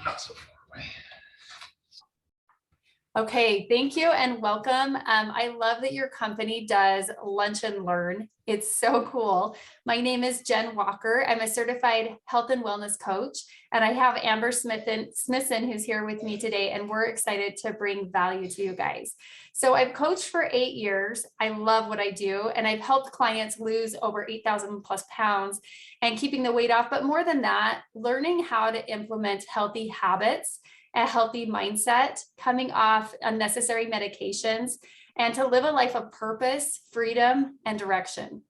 not so far away. Okay, thank you and welcome. I love that your company does lunch and learn. It's so cool. My name is Jen Walker. I'm a certified health and wellness coach, and I have Amber Smithson who's here with me today, and we're excited to bring value to you guys. So I've coached for 8 years. I love what I do, and I've helped clients lose over 8,000 plus pounds and keeping the weight off. But more than that, learning how to implement healthy habits, a healthy mindset, coming off unnecessary medications, and to live a life of purpose, freedom, and direction.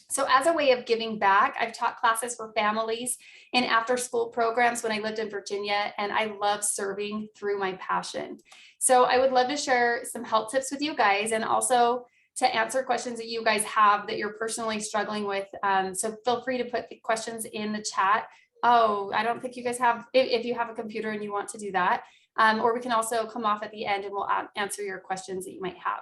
So as a way of giving back, I've taught classes for families in after-school programs when I lived in Virginia, and I love serving through my passion. So I would love to share some health tips with you guys, and also to answer questions that you guys have that you're personally struggling with. So feel free to put the questions in the chat. Oh, I don't think you guys have, if you have a computer and you want to do that, or we can also come off at the end and we'll answer your questions that you might have.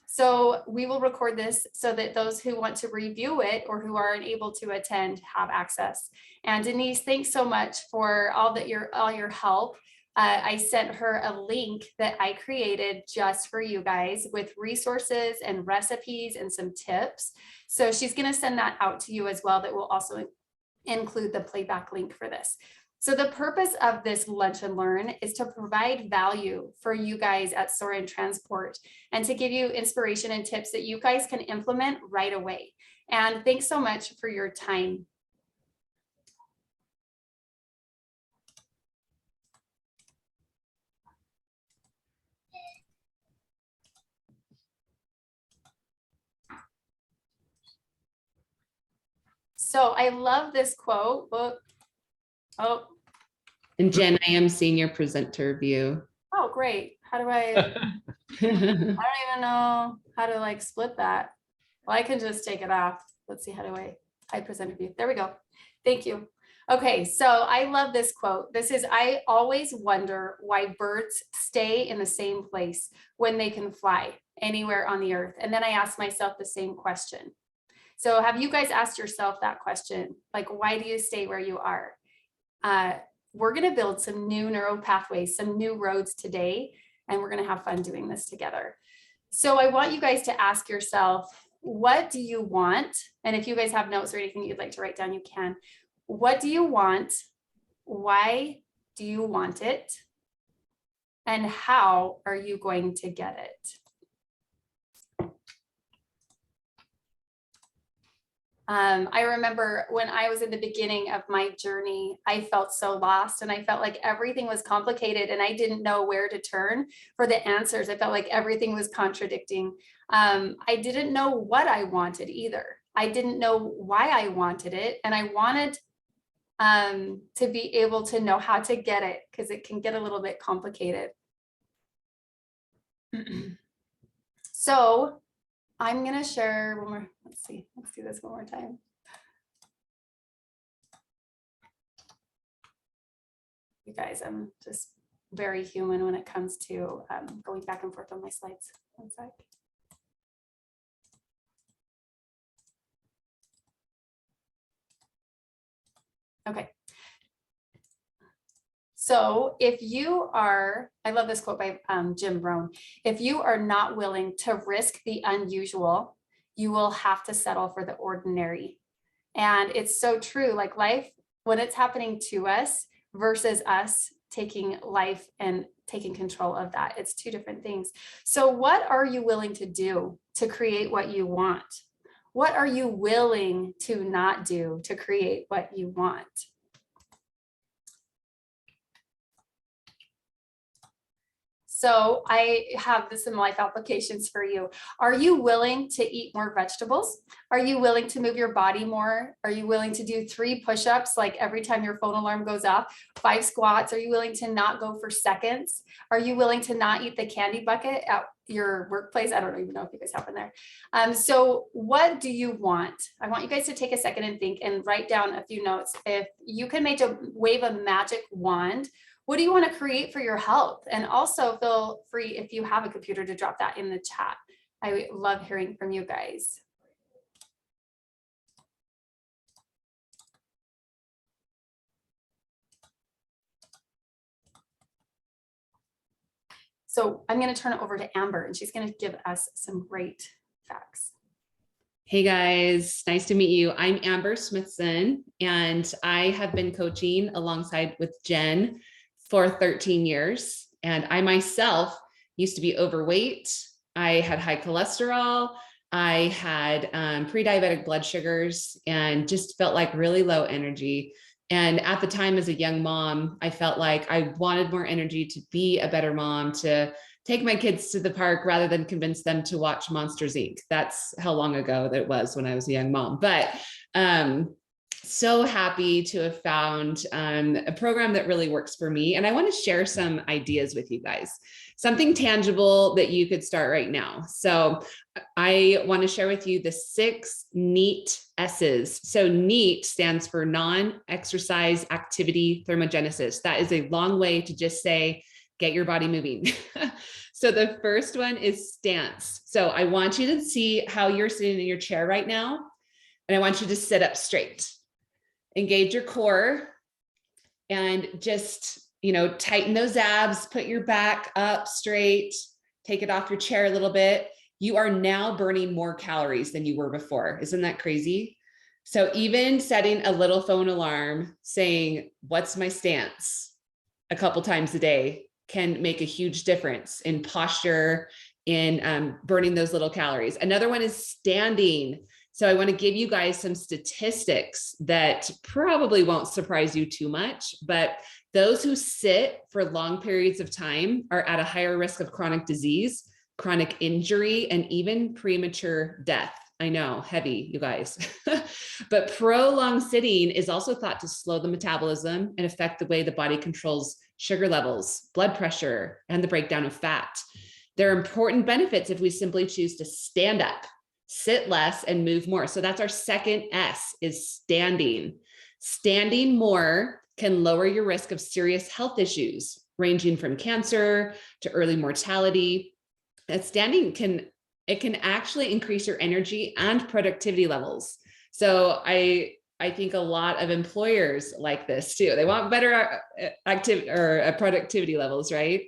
So we will record this so that those who want to review it or who are unable to attend have access. And Denise, thanks so much for all your help. I sent her a link that I created just for you guys with resources and recipes and some tips. So she's going to send that out to you as well. That will also include the playback link for this. So the purpose of this lunch and learn is to provide value for you guys at Soren Transport and to give you inspiration and tips that you guys can implement right away. And thanks so much for your time. So I love this quote. Oh. And Jen, I am seeing your presenter view. Oh, great. How do I don't even know how to like split that. Well, I can just take it off. Let's see, how do I presenter view? There we go. Thank you. Okay, so I love this quote. This is, I always wonder why birds stay in the same place when they can fly anywhere on the earth. And then I ask myself the same question. So have you guys asked yourself that question? Like, why do you stay where you are? We're going to build some new neural pathways, some new roads today, and we're going to have fun doing this together. So I want you guys to ask yourself, what do you want? And if you guys have notes or anything you'd like to write down, you can. What do you want? Why do you want it? And how are you going to get it? I remember when I was in the beginning of my journey, I felt so lost and I felt like everything was complicated and I didn't know where to turn for the answers. I felt like everything was contradicting. I didn't know what I wanted either. I didn't know why I wanted it. And I wanted to be able to know how to get it because it can get a little bit complicated. So I'm going to share one more. Let's see. Let's do this one more time. You guys, I'm just very human when it comes to going back and forth on my slides. One sec. Okay. So if you are, I love this quote by Jim Rohn, if you are not willing to risk the unusual, you will have to settle for the ordinary. And it's so true, like life, when it's happening to us versus us taking life and taking control of that, it's two different things. So what are you willing to do to create what you want? What are you willing to not do to create what you want? So I have some life applications for you. Are you willing to eat more vegetables? Are you willing to move your body more? Are you willing to do 3 push-ups like every time your phone alarm goes off? 5 squats? Are you willing to not go for seconds? Are you willing to not eat the candy bucket at your workplace? I don't even know if you guys have in there. So what do you want? I want you guys to take a second and think and write down a few notes. If you can wave a magic wand, what do you want to create for your health? And also feel free, if you have a computer, to drop that in the chat. I love hearing from you guys. So I'm going to turn it over to Amber, and she's going to give us some great facts. Hey guys, nice to meet you. I'm Amber Smithson, and I have been coaching alongside with Jen for 13 years. And I myself used to be overweight. I had high cholesterol. I had pre-diabetic blood sugars and just felt like really low energy. And at the time, as a young mom, I felt like I wanted more energy to be a better mom, to take my kids to the park rather than convince them to watch Monsters, Inc. That's how long ago that it was when I was a young mom. But so happy to have found a program that really works for me. And I want to share some ideas with you guys, something tangible that you could start right now. So I want to share with you the 6 NEAT S's. So NEAT stands for non-exercise activity thermogenesis. That is a long way to just say, get your body moving. So the first one is stance. So I want you to see how you're sitting in your chair right now. And I want you to sit up straight. Engage your core and just, tighten those abs, put your back up straight, take it off your chair a little bit. You are now burning more calories than you were before. Isn't that crazy? So even setting a little phone alarm saying, what's my stance, a couple times a day can make a huge difference in posture, in burning those little calories. Another one is standing. So I want to give you guys some statistics that probably won't surprise you too much, but those who sit for long periods of time are at a higher risk of chronic disease, chronic injury, and even premature death. I know, heavy, you guys. But prolonged sitting is also thought to slow the metabolism and affect the way the body controls sugar levels, blood pressure, and the breakdown of fat. There are important benefits if we simply choose to stand up, sit less, and move more. So that's our second S, is standing. Standing more can lower your risk of serious health issues, ranging from cancer to early mortality. And standing can actually increase your energy and productivity levels. So I think a lot of employers like this too. They want better activity or productivity levels, right?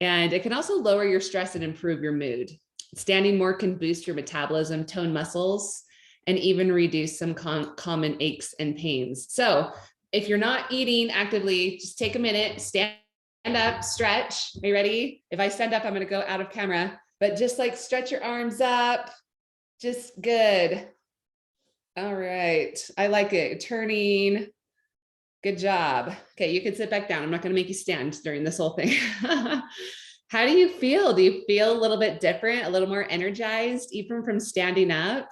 And it can also lower your stress and improve your mood. Standing more can boost your metabolism, tone muscles, and even reduce some common aches and pains. So if you're not eating actively, just take a minute, stand up, stretch. Are you ready? If I stand up, I'm going to go out of camera, but just like stretch your arms up. Just good. All right. I like it. Turning. Good job. Okay. You can sit back down. I'm not going to make you stand during this whole thing. How do you feel? Do you feel a little bit different, a little more energized, even from standing up?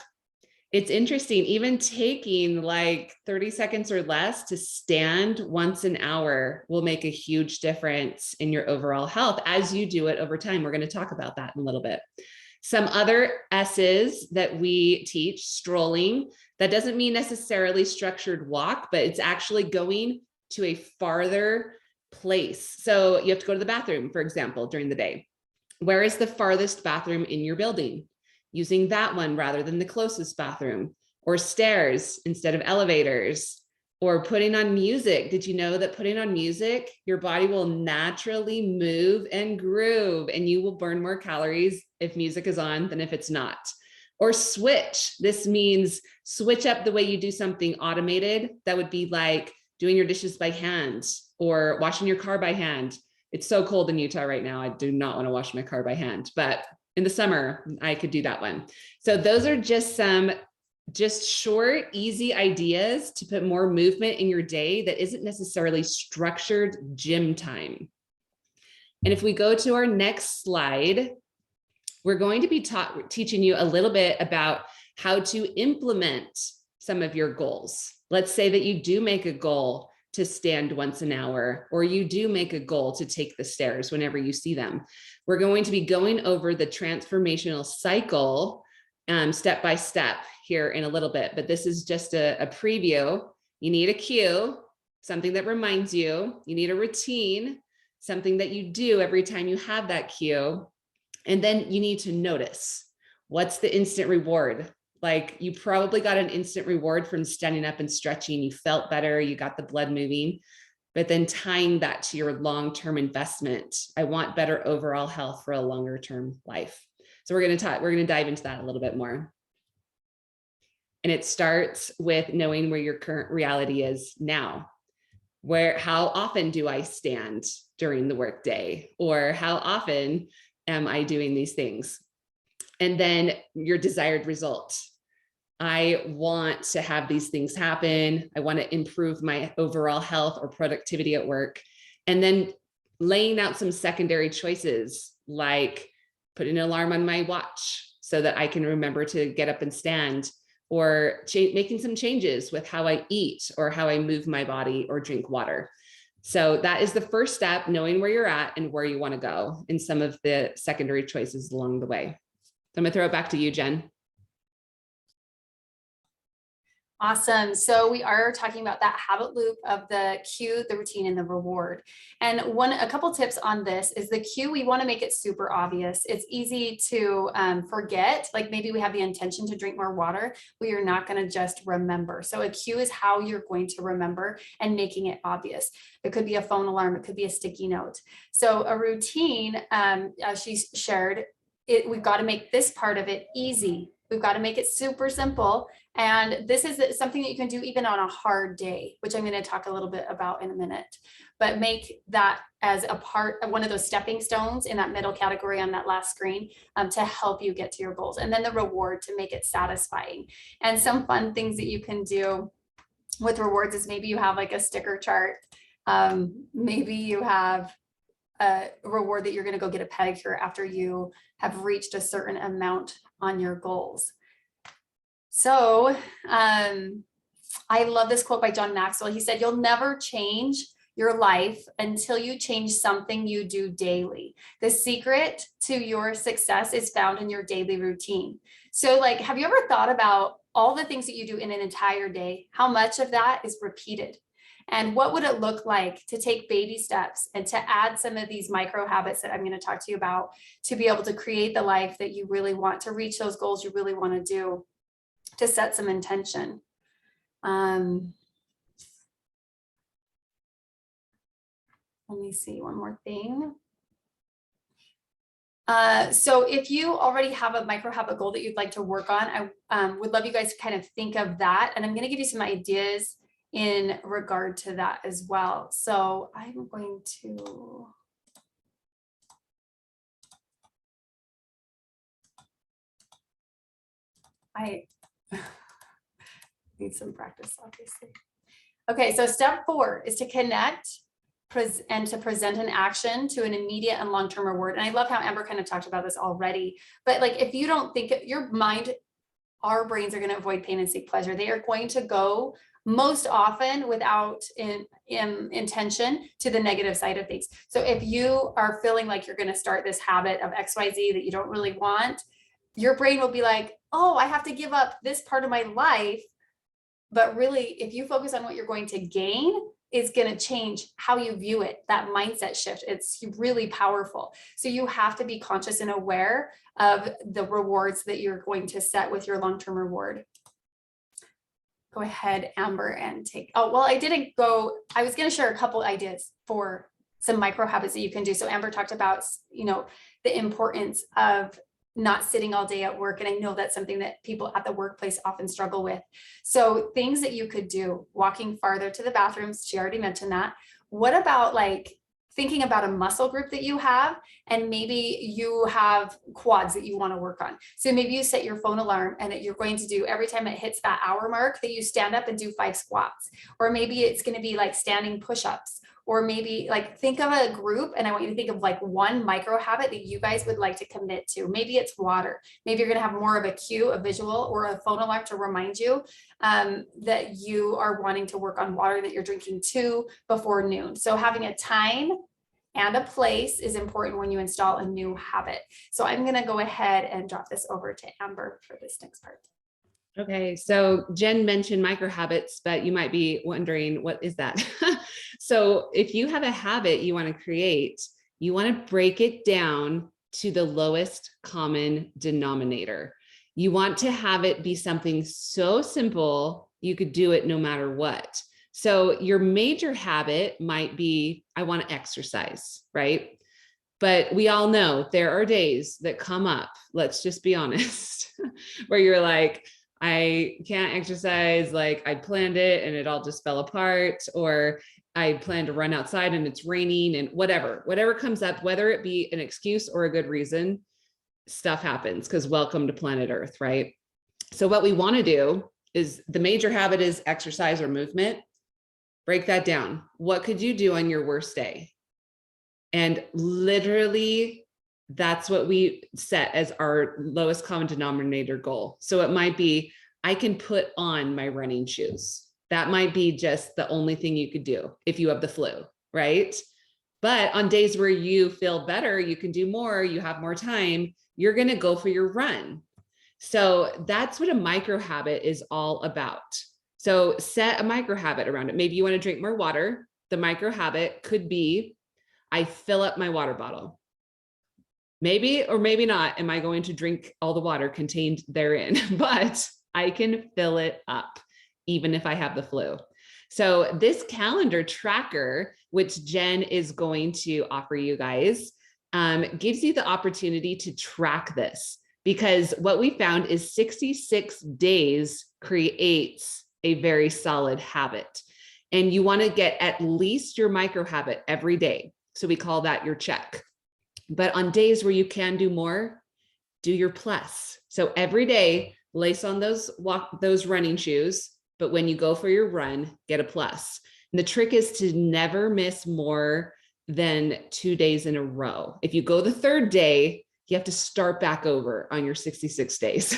It's interesting, even taking like 30 seconds or less to stand once an hour will make a huge difference in your overall health as you do it over time. We're going to talk about that in a little bit. Some other S's that we teach: strolling. That doesn't mean necessarily structured walk, but it's actually going to a farther place. So you have to go to the bathroom, for example, during the day. Where is the farthest bathroom in your building? Using that one rather than the closest bathroom, or stairs instead of elevators, or putting on music. Did you know that putting on music, your body will naturally move and groove, and you will burn more calories if music is on than if it's not? Or switch. This means switch up the way you do something automated. That would be like doing your dishes by hand or washing your car by hand. It's so cold in Utah right now. I do not want to wash my car by hand, but in the summer, I could do that one. So those are just some short, easy ideas to put more movement in your day that isn't necessarily structured gym time. And if we go to our next slide, we're going to be teaching you a little bit about how to implement some of your goals. Let's say that you do make a goal to stand once an hour, or you do make a goal to take the stairs whenever you see them. We're going to be going over the transformational cycle step by step here in a little bit, but this is just a preview. You need a cue, something that reminds you. You need a routine, something that you do every time you have that cue. And then you need to notice, what's the instant reward? Like, you probably got an instant reward from standing up and stretching. You felt better, you got the blood moving. but then tying that to your long-term investment. I want better overall health for a longer term life. So we're going to dive into that a little bit more. And it starts with knowing where your current reality is now. How often do I stand during the workday? Or how often am I doing these things? And then your desired result. I want to have these things happen. I want to improve my overall health or productivity at work. And then laying out some secondary choices, like putting an alarm on my watch so that I can remember to get up and stand, or making some changes with how I eat or how I move my body or drink water. So that is the first step, knowing where you're at and where you want to go in some of the secondary choices along the way. So I'm going to throw it back to you, Jen. Awesome. So we are talking about that habit loop of the cue, the routine, and the reward. And a couple tips on this is the cue. We want to make it super obvious. It's easy to forget. Like maybe we have the intention to drink more water, but you're not going to just remember. So a cue is how you're going to remember and making it obvious. It could be a phone alarm. It could be a sticky note. So a routine, as she shared, we've got to make this part of it easy. We've got to make it super simple. And this is something that you can do even on a hard day, which I'm going to talk a little bit about in a minute, but make that as a part of one of those stepping stones in that middle category on that last screen to help you get to your goals. And then the reward to make it satisfying. And some fun things that you can do with rewards is maybe you have like a sticker chart. Maybe you have a reward that you're going to go get a pedicure after you have reached a certain amount on your goals. So I love this quote by John Maxwell. He said, "You'll never change your life until you change something you do daily. The secret to your success is found in your daily routine." So like, have you ever thought about all the things that you do in an entire day? How much of that is repeated? And what would it look like to take baby steps and to add some of these micro habits that I'm going to talk to you about to be able to create the life that you really want, to reach those goals you really want to do, to set some intention. Let me see one more thing. So if you already have a micro habit goal that you'd like to work on, I would love you guys to kind of think of that. And I'm going to give you some ideas in regard to that as well. So I'm going to need some practice, obviously. Okay, so step 4 is to connect and to present an action to an immediate and long-term reward. And I love how Amber kind of talked about this already, but like, if you don't think your mind, our brains are going to avoid pain and seek pleasure. They are going to go most often without intention to the negative side of things. So if you are feeling like you're going to start this habit of XYZ that you don't really want, your brain will be like, oh, I have to give up this part of my life. But really, if you focus on what you're going to gain, it's going to change how you view it. That mindset shift, it's really powerful. So you have to be conscious and aware of the rewards that you're going to set with your long-term reward. Go ahead, Amber, and take, oh, well, I was going to share a couple ideas for some micro habits that you can do. So Amber talked about, the importance of not sitting all day at work. And I know that's something that people at the workplace often struggle with. So things that you could do, walking farther to the bathrooms, she already mentioned that. What about like thinking about a muscle group that you have, and maybe you have quads that you want to work on. So maybe you set your phone alarm and that you're going to do, every time it hits that hour mark, that you stand up and do 5 squats, or maybe it's going to be like standing push-ups, or maybe like think of a group, and I want you to think of like one micro habit that you guys would like to commit to. Maybe it's water. Maybe you're going to have more of a cue, a visual, or a phone alarm to remind you that you are wanting to work on water that you're drinking 2 before noon. So having a time and a place is important when you install a new habit. So I'm going to go ahead and drop this over to Amber for this next part. Okay, so Jen mentioned micro habits, but you might be wondering, what is that? So if you have a habit you want to create, you want to break it down to the lowest common denominator. You want to have it be something so simple you could do it no matter what. So your major habit might be, I want to exercise, right? But we all know there are days that come up, let's just be honest, where you're like, I can't exercise, like I planned it and it all just fell apart, or I plan to run outside and it's raining, and whatever comes up, whether it be an excuse or a good reason, stuff happens, because welcome to planet Earth, right? So what we want to do is, the major habit is exercise or movement. Break that down. What could you do on your worst day? And literally, that's what we set as our lowest common denominator goal. So it might be, I can put on my running shoes. That might be just the only thing you could do if you have the flu, right? But on days where you feel better, you can do more, you have more time, you're going to go for your run. So that's what a micro habit is all about. So set a micro habit around it. Maybe you want to drink more water. The micro habit could be, I fill up my water bottle. Maybe or maybe not am I going to drink all the water contained therein, but I can fill it up even if I have the flu. So this calendar tracker, which Jen is going to offer you guys, gives you the opportunity to track this, because what we found is 66 days creates a very solid habit. And you want to get at least your micro habit every day. So we call that your check. But on days where you can do more, do your plus. So every day, lace on those running shoes, but when you go for your run, get a plus. And the trick is to never miss more than 2 days in a row. If you go the third day, you have to start back over on your 66 days.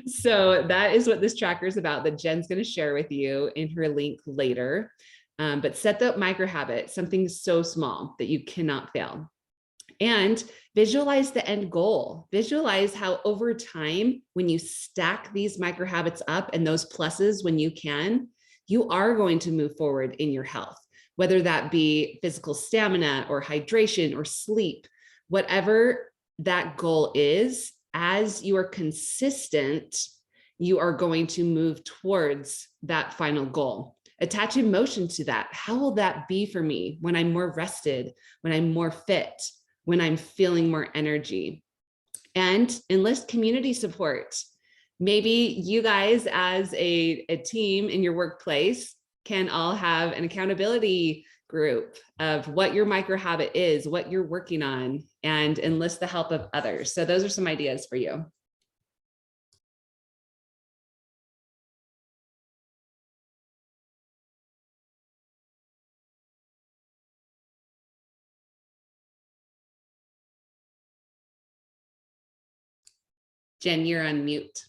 So that is what this tracker is about, that Jen's going to share with you in her link later. But set the micro habit, something so small that you cannot fail. And visualize the end goal. Visualize how over time, when you stack these micro habits up and those pluses when you can, you are going to move forward in your health, whether that be physical stamina or hydration or sleep, whatever that goal is. As you are consistent, you are going to move towards that final goal. Attach emotion to that. How will that be for me when I'm more rested, when I'm more fit, when I'm feeling more energy? And enlist community support. Maybe you guys as a team in your workplace can all have an accountability group of what your micro habit is, what you're working on, and enlist the help of others. So those are some ideas for you. Jen, you're on mute.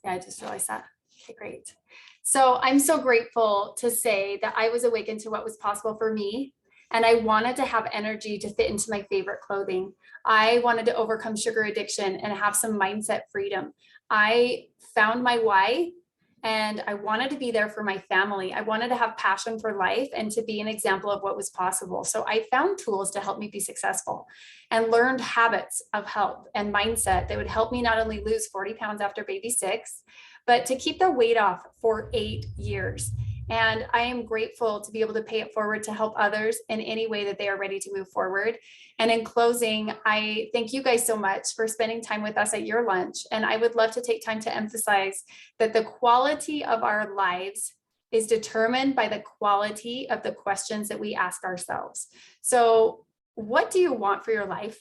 Yeah, I just realized that. Okay, great. So I'm so grateful to say that I was awakened to what was possible for me. And I wanted to have energy to fit into my favorite clothing. I wanted to overcome sugar addiction and have some mindset freedom. I found my why, and I wanted to be there for my family. I wanted to have passion for life and to be an example of what was possible. So I found tools to help me be successful and learned habits of health and mindset that would help me not only lose 40 pounds after baby 6, but to keep the weight off for 8 years. And I am grateful to be able to pay it forward to help others in any way that they are ready to move forward. And in closing, I thank you guys so much for spending time with us at your lunch. And I would love to take time to emphasize that the quality of our lives is determined by the quality of the questions that we ask ourselves. So, what do you want for your life?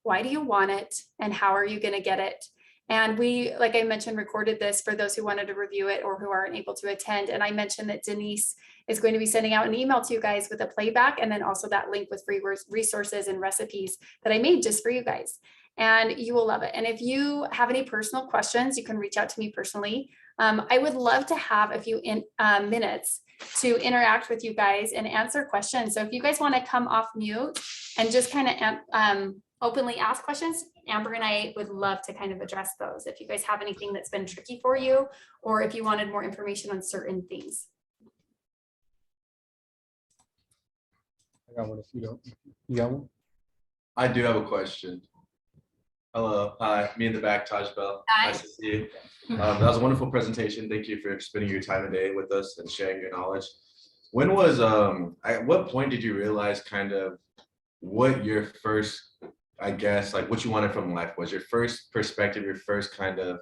Why do you want it? And how are you going to get it? And we, like I mentioned, recorded this for those who wanted to review it or who aren't able to attend. And I mentioned that Denise is going to be sending out an email to you guys with a playback, and then also that link with free resources and recipes that I made just for you guys. And you will love it. And if you have any personal questions, you can reach out to me personally. I would love to have a few minutes to interact with you guys and answer questions. So if you guys want to come off mute and just kind of openly ask questions, Amber and I would love to kind of address those. If you guys have anything that's been tricky for you, or if you wanted more information on certain things. I got one if you don't. You got one? I do have a question. Hello, hi, me in the back, Taj Bell. Hi. Nice to see you. That was a wonderful presentation. Thank you for spending your time today with us and sharing your knowledge. When was, at what point did you realize kind of what your first, I guess, like what you wanted from life was? Your first perspective, your first kind of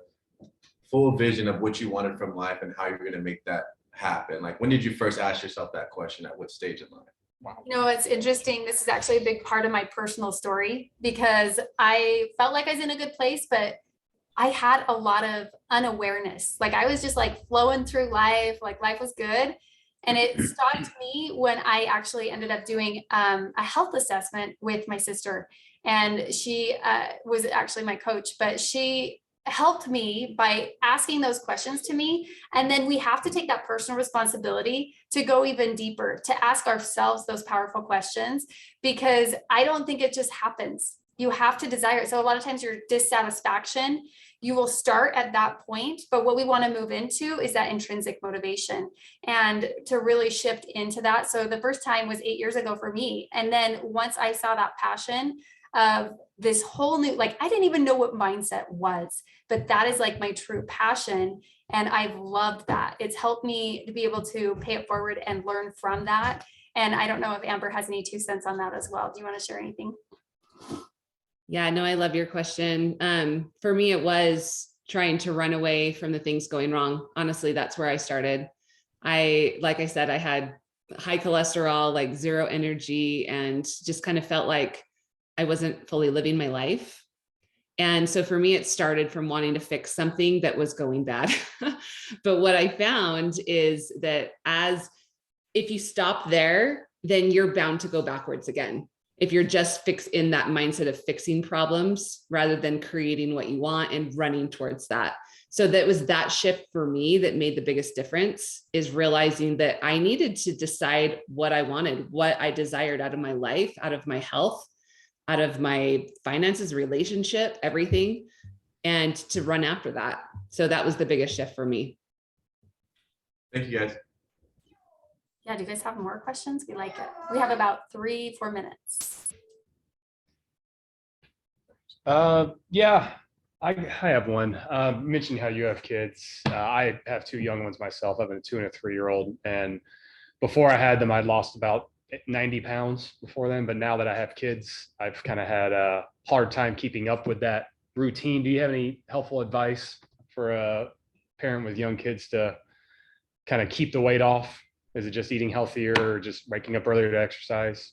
full vision of what you wanted from life and how you're going to make that happen? Like, when did you first ask yourself that question? At what stage in life? Wow. You know, it's interesting. This is actually a big part of my personal story because I felt like I was in a good place, but I had a lot of unawareness. Like I was just like flowing through life, like life was good. And it stopped me when I actually ended up doing a health assessment with my sister. And she was actually my coach, but she helped me by asking those questions to me. And then we have to take that personal responsibility to go even deeper, to ask ourselves those powerful questions, because I don't think it just happens. You have to desire it. So a lot of times your dissatisfaction, you will start at that point, but what we want to move into is that intrinsic motivation and to really shift into that. So the first time was 8 years ago for me. And then once I saw that passion of this whole new, like, I didn't even know what mindset was, but that is like my true passion. And I've loved that. It's helped me to be able to pay it forward and learn from that. And I don't know if Amber has any 2 cents on that as well. Do you want to share anything? Yeah, no, I love your question. For me, it was trying to run away from the things going wrong. Honestly, that's where I started. Like I said, I had high cholesterol, like zero energy, and just kind of felt like I wasn't fully living my life. And so for me, it started from wanting to fix something that was going bad. But what I found is that if you stop there, then you're bound to go backwards again. If you're just in that mindset of fixing problems rather than creating what you want and running towards that. So that was that shift for me that made the biggest difference, is realizing that I needed to decide what I wanted, what I desired out of my life, out of my health, out of my finances, relationship, everything, and to run after that. So that was the biggest shift for me. Thank you, guys. Yeah, do you guys have more questions? We like it. We have about 3-4 minutes. Yeah, I have one. You mentioned how you have kids. I have 2 young ones myself. I have a 2- and a 3-year-old. And before I had them, I'd lost about 90 pounds before then. But now that I have kids, I've kind of had a hard time keeping up with that routine. Do you have any helpful advice for a parent with young kids to kind of keep the weight off? Is it just eating healthier or just waking up earlier to exercise?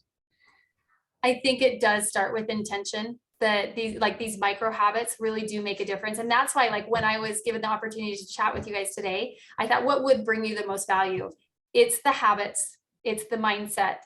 I think it does start with intention, that these micro habits really do make a difference. And that's why, like, when I was given the opportunity to chat with you guys today, I thought, what would bring you the most value? It's the habits, it's the mindset.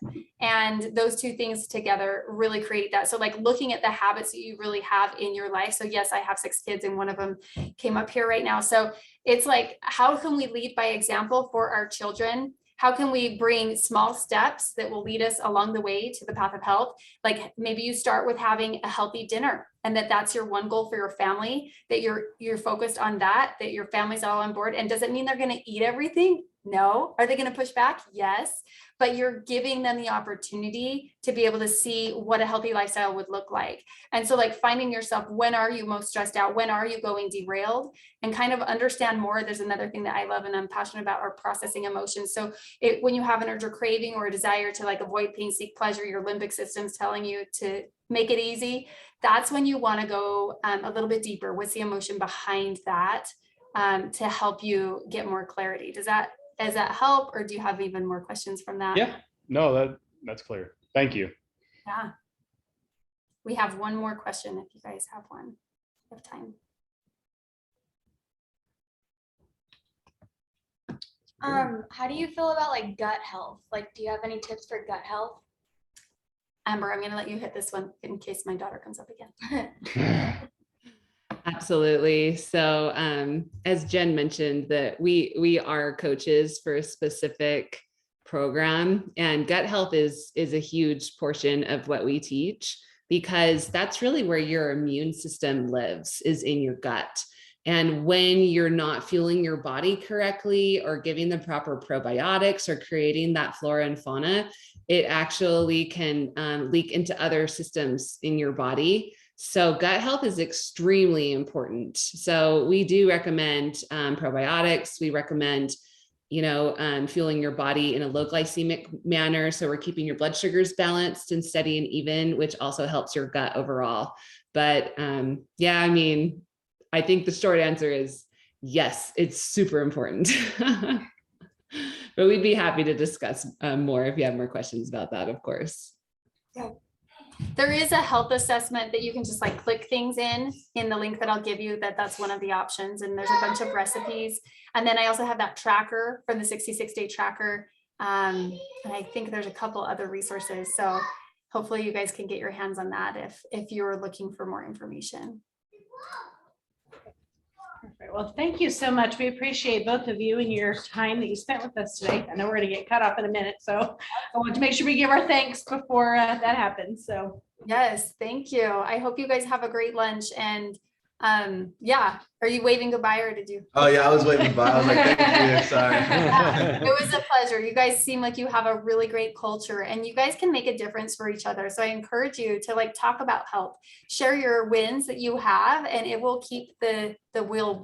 And those 2 things together really create that. So like looking at the habits that you really have in your life. So yes, I have 6 kids and one of them came up here right now. So it's like, how can we lead by example for our children? How can we bring small steps that will lead us along the way to the path of health? Like maybe you start with having a healthy dinner, and that's your one goal for your family, that you're focused on that your family's all on board. And does it mean they're going to eat everything? No. Are they going to push back? Yes. But you're giving them the opportunity to be able to see what a healthy lifestyle would look like. And so like finding yourself, when are you most stressed out? When are you going derailed? And kind of understand more. There's another thing that I love and I'm passionate about, are processing emotions. So when you have an urge or craving or a desire to like avoid pain, seek pleasure, your limbic system's telling you to make it easy. That's when you want to go a little bit deeper. What's the emotion behind that, to help you get more clarity? Does that help, or do you have even more questions from that? Yeah, no, that's clear. Thank you. Yeah. We have one more question if you guys have one. We have time. How do you feel about like gut health? Like, do you have any tips for gut health? Amber, I'm going to let you hit this one in case my daughter comes up again. Absolutely. So as Jen mentioned, that we are coaches for a specific program, and gut health is a huge portion of what we teach, because that's really where your immune system lives, is in your gut. And when you're not fueling your body correctly or giving the proper probiotics or creating that flora and fauna, it actually can leak into other systems in your body. So gut health is extremely important. So we do recommend probiotics. We recommend, fueling your body in a low glycemic manner. So we're keeping your blood sugars balanced and steady and even, which also helps your gut overall. But I think the short answer is yes, it's super important. But we'd be happy to discuss more if you have more questions about that, of course. There is a health assessment that you can just like click things in the link that I'll give you, that's one of the options. And there's a bunch of recipes. And then I also have that tracker from the 66-day tracker. And I think there's a couple other resources. So hopefully you guys can get your hands on that if you're looking for more information. Perfect. Well, thank you so much. We appreciate both of you and your time that you spent with us today. I know we're going to get cut off in a minute, so I want to make sure we give our thanks before that happens. So yes, thank you. I hope you guys have a great lunch. And are you waving goodbye or did you? Oh yeah, I was waving by. I was like, thank you. Sorry. It was a pleasure. You guys seem like you have a really great culture and you guys can make a difference for each other. So I encourage you to like talk about health, share your wins that you have, and it will keep the wheel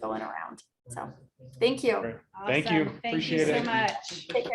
going around. So thank you. Thank you. awesome. Thank Appreciate you it. so much. Take care.